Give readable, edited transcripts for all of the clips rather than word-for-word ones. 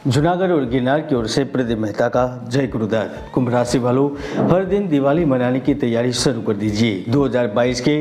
जूनागढ़ और गिरनार की ओर से प्रदीप मेहता का जय गुरुदत्त। कुंभ राशि वालों, हर दिन दिवाली मनाने की तैयारी शुरू कर दीजिए। 2022 के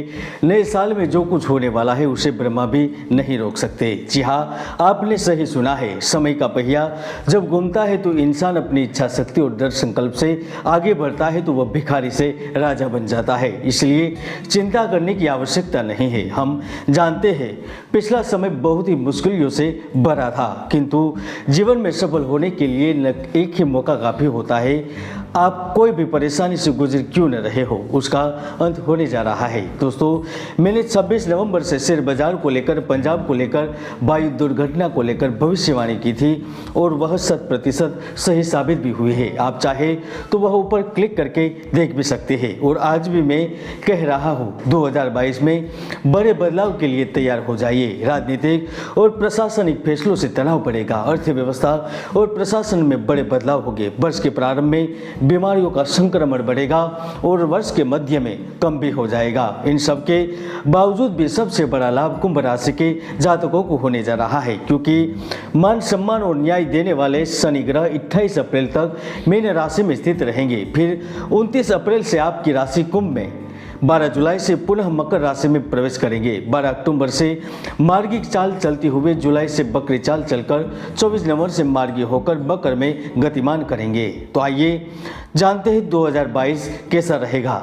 नए साल में जो कुछ होने वाला है उसे ब्रह्मा भी नहीं रोक सकते। जी हाँ, आपने सही सुना है। समय का पहिया जब घूमता है तो इंसान अपनी इच्छा शक्ति और दृढ़ संकल्प से आगे बढ़ता है तो वह भिखारी से राजा बन जाता है। इसलिए चिंता करने की आवश्यकता नहीं है। हम जानते हैं पिछला समय बहुत ही मुश्किलों से भरा था, किंतु जीवन में सफल होने के लिए न एक ही मौका काफी होता है। आप कोई भी परेशानी से गुजर क्यों न रहे हो, उसका अंत होने जा रहा है। दोस्तों, मैंने 26 नवंबर से शेयर बाजार को लेकर, पंजाब को लेकर, वायु दुर्घटना को लेकर भविष्यवाणी की थी और वह 100% सही साबित भी हुई है। आप चाहे तो वह ऊपर क्लिक करके देख भी सकते हैं। और आज भी मैं कह रहा हूँ, 2022 में बड़े बदलाव के लिए तैयार हो जाइए। राजनीतिक और प्रशासनिक फैसलों से तनाव बढ़ेगा, अर्थव्यवस्था और प्रशासन में बड़े बदलाव होंगे। वर्ष के प्रारंभ में बीमारियों का संक्रमण बढ़ेगा और वर्ष के मध्य में कम भी हो जाएगा। इन सब के बावजूद भी सबसे बड़ा लाभ कुंभ राशि के जातकों को होने जा रहा है, क्योंकि मान सम्मान और न्याय देने वाले शनि ग्रह 28 अप्रैल तक मीन राशि में स्थित रहेंगे। फिर 29 अप्रैल से आपकी राशि कुंभ में, 12 जुलाई से पुनः मकर राशि में प्रवेश करेंगे। 12 अक्टूबर से मार्गिक चाल चलती हुए जुलाई से बकरी चाल चलकर 24 नवंबर से मार्गी होकर मकर में गतिमान करेंगे। तो आइए जानते हैं 2022 कैसा रहेगा।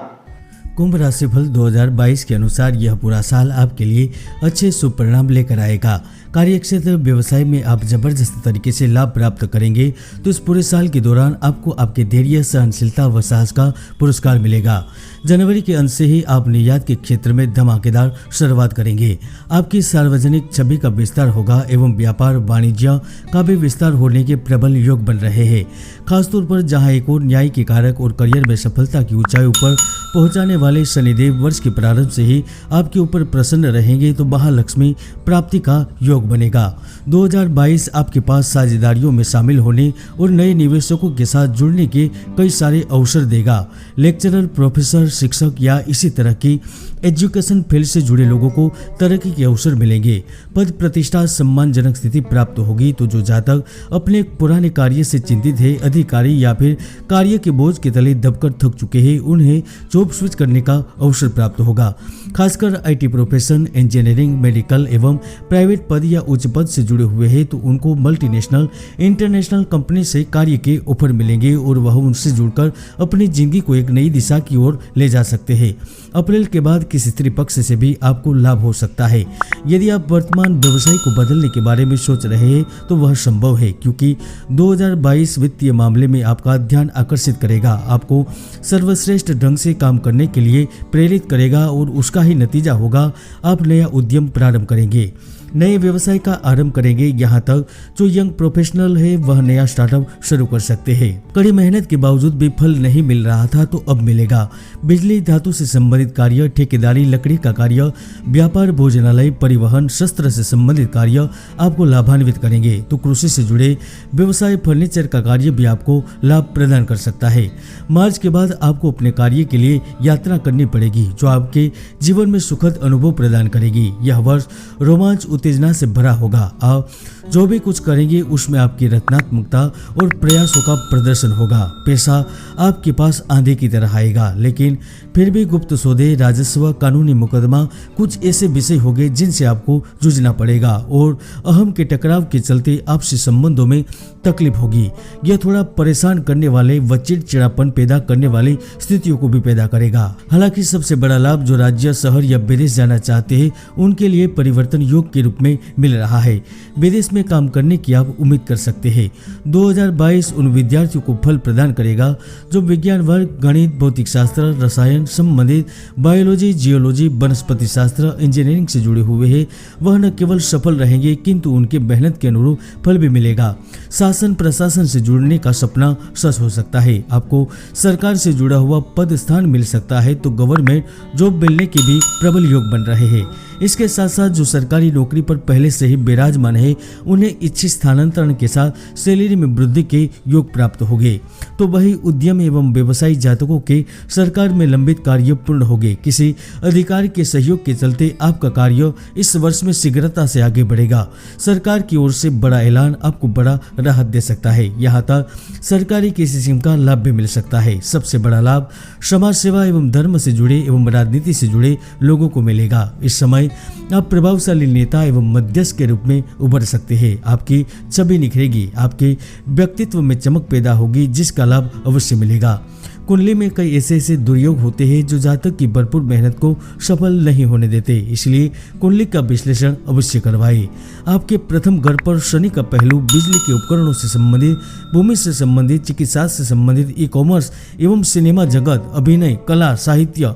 कुंभ राशिफल 2022 के अनुसार यह पूरा साल आपके लिए अच्छे शुभ परिणाम लेकर आएगा। कार्यक्षेत्र व्यवसाय में आप जबरदस्त तरीके से लाभ प्राप्त करेंगे। तो इस पूरे साल के दौरान आपको आपके धैर्य, सहनशीलता व साहस का पुरस्कार मिलेगा। जनवरी के अंत से ही आप निर्यात के क्षेत्र में धमाकेदार शुरुआत करेंगे। आपकी सार्वजनिक छवि का विस्तार होगा एवं व्यापार वाणिज्य का भी विस्तार होने के प्रबल योग बन रहे हैं। खासतौर पर जहां एक और न्याय के कारक और करियर में सफलता की ऊंचाई पर पहुंचाने वाले शनिदेव वर्ष के प्रारंभ से ही आपके ऊपर प्रसन्न रहेंगे, तो महालक्ष्मी प्राप्ति का योग बनेगा। 2022 आपके पास साझेदारियों में शामिल होने और नए निवेशकों के साथ जुड़ने के कई सारे अवसर देगा। लेक्चरर, प्रोफेसर, शिक्षक या इसी तरह की एजुकेशन फील्ड से जुड़े लोगों को तरक्की के अवसर मिलेंगे। पद प्रतिष्ठा, सम्मानजनक स्थिति प्राप्त होगी। तो जो जातक अपने पुराने कार्य से चिंतित है, अधिकारी या फिर कार्य के बोझ के तले दबकर थक चुके हैं, उन्हें जॉब स्विच करने का अवसर प्राप्त होगा। खासकर IT प्रोफेशन, इंजीनियरिंग, मेडिकल एवं प्राइवेट पद या उच्च पद से जुड़े हुए हैं तो उनको मल्टीनेशनल, इंटरनेशनल कंपनी से कार्य के ऑफर मिलेंगे और वह उनसे जुड़कर अपनी जिंदगी को एक नई दिशा की ओर ले जा सकते हैं। अप्रैल के बाद किसी स्त्री पक्ष से भी आपको लाभ हो सकता है। यदि आप वर्तमान व्यवसाय को बदलने के बारे में सोच रहे हैं तो वह संभव है, क्योंकि 2022 वित्तीय मामले में आपका ध्यान आकर्षित करेगा, आपको सर्वश्रेष्ठ ढंग से काम करने के लिए प्रेरित करेगा और उसका ही नतीजा होगा आप नया उद्यम प्रारंभ करेंगे, नए व्यवसाय का आरंभ करेंगे। यहाँ तक जो यंग प्रोफेशनल है वह नया स्टार्टअप शुरू कर सकते हैं। कड़ी मेहनत के बावजूद भी फल नहीं मिल रहा था तो अब मिलेगा। बिजली, धातु से संबंधित कार्य, ठेकेदारी, लकड़ी का कार्य, व्यापार, भोजनालय, परिवहन, शस्त्र से संबंधित कार्य आपको लाभान्वित करेंगे। तो कृषि से जुड़े व्यवसाय, फर्नीचर का कार्य भी आपको लाभ प्रदान कर सकता है। मार्च के बाद आपको अपने कार्य के लिए यात्रा करनी पड़ेगी, जो आपके जीवन में सुखद अनुभव प्रदान करेगी। यह वर्ष रोमांच, उत्तेजना से भरा होगा। आप जो भी कुछ करेंगे उसमें आपकी रचनात्मकता और प्रयासों का प्रदर्शन होगा। पैसा आपके पास आंधी की तरह आएगा, लेकिन फिर भी गुप्त सौदे, राजस्व, कानूनी मुकदमा, कुछ ऐसे विषय होंगे जिनसे आपको जूझना पड़ेगा और अहम के टकराव के चलते आपसी संबंधों में तकलीफ होगी। यह थोड़ा परेशान करने वाले व चिड़चिड़ापन पैदा करने वाली स्थितियों को भी पैदा करेगा। हालांकि सबसे बड़ा लाभ जो राज्य, शहर या विदेश जाना चाहते हैं उनके लिए परिवर्तन योग के रूप में मिल रहा है। विदेश में काम करने की आप उम्मीद कर सकते हैं। 2022 उन विद्यार्थियों को फल प्रदान करेगा जो विज्ञान वर्ग, गणित, भौतिक शास्त्र, रसायन संबंधित, बायोलॉजी, जियोलॉजी, वनस्पति शास्त्र, इंजीनियरिंग से जुड़े हुए हैं। वह न केवल सफल रहेंगे किंतु उनके मेहनत के अनुरूप फल भी मिलेगा। शासन प्रशासन से जुड़ने का सपना सच हो सकता है। आपको सरकार से जुड़ा हुआ पद स्थान मिल सकता है। तो गवर्नमेंट जॉब मिलने के भी प्रबल योग बन रहे हैं। इसके साथ साथ जो सरकारी नौकरी पर पहले से ही विराजमान है उन्हें इच्छित स्थानांतरण के साथ सैलरी में वृद्धि के योग प्राप्त होंगे। तो वही उद्यम एवं व्यवसायी जातकों के सरकार में लंबित कार्य पूर्ण होंगे। किसी अधिकारी के सहयोग के चलते आपका कार्य इस वर्ष में शीघ्रता से आगे बढ़ेगा। सरकार की ओर से बड़ा ऐलान आपको बड़ा राहत दे सकता है। यहाँ तक सरकारी किसी किस्म का लाभ भी मिल सकता है। सबसे बड़ा लाभ समाज सेवा एवं धर्म से जुड़े एवं राजनीति से जुड़े लोगों को मिलेगा। इस समय आप प्रभावशाली नेता एवं मध्यस्थ के रूप में उभर सकते हैं। आपकी छवि निखरेगी, आपके व्यक्तित्व में चमक पैदा होगी, जिसका लाभ अवश्य मिलेगा। कुंडली में कई ऐसे दुर्योग होते हैं जो जातक की भरपूर मेहनत को सफल नहीं होने देते, इसलिए कुंडली का विश्लेषण अवश्य करवाइए। आपके प्रथम घर पर शनि का पहलू बिजली के उपकरणों से संबंधित, भूमि से संबंधित, चिकित्सा से संबंधित, ई कॉमर्स एवं सिनेमा जगत, अभिनय, कला, साहित्य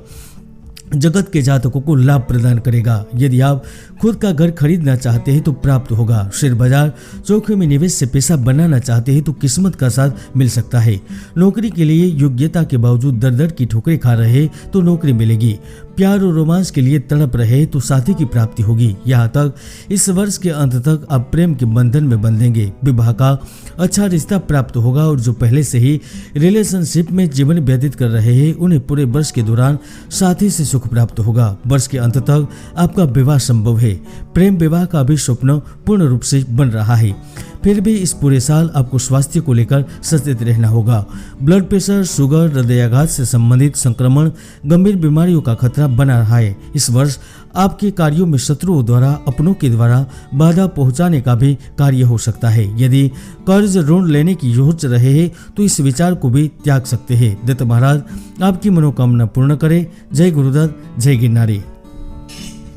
जगत के जातकों को लाभ प्रदान करेगा। यदि आप खुद का घर खरीदना चाहते हैं तो प्राप्त होगा। शेयर बाजार चौखे में निवेश से पैसा बनाना चाहते हैं तो किस्मत का साथ मिल सकता है। नौकरी के लिए योग्यता के बावजूद दर दर की ठोकरें खा रहे तो नौकरी मिलेगी। प्यार और रोमांस के लिए तड़प रहे तो साथी की प्राप्ति होगी। यहाँ तक इस वर्ष के अंत तक आप प्रेम के बंधन में बंधेंगे। विवाह का अच्छा रिश्ता प्राप्त होगा और जो पहले से ही रिलेशनशिप में जीवन व्यतीत कर रहे हैं उन्हें पूरे वर्ष के दौरान साथी से सुख प्राप्त होगा। वर्ष के अंत तक आपका विवाह संभव है। प्रेम विवाह का भी स्वप्न पूर्ण रूप से बन रहा है। फिर भी इस पूरे साल आपको स्वास्थ्य को लेकर सचेत रहना होगा। ब्लड प्रेशर, शुगर, हृदयाघात से संबंधित संक्रमण, गंभीर बीमारियों का खतरा बना रहा है। इस वर्ष आपके कार्यों में शत्रुओं द्वारा, अपनों के द्वारा बाधा पहुंचाने का भी कार्य हो सकता है। यदि कर्ज ऋण लेने की सोच रहे हैं तो इस विचार को भी त्याग सकते हैं। दत्त महाराज आपकी मनोकामना पूर्ण करे। जय गुरुदत्त, जय गिरनारी।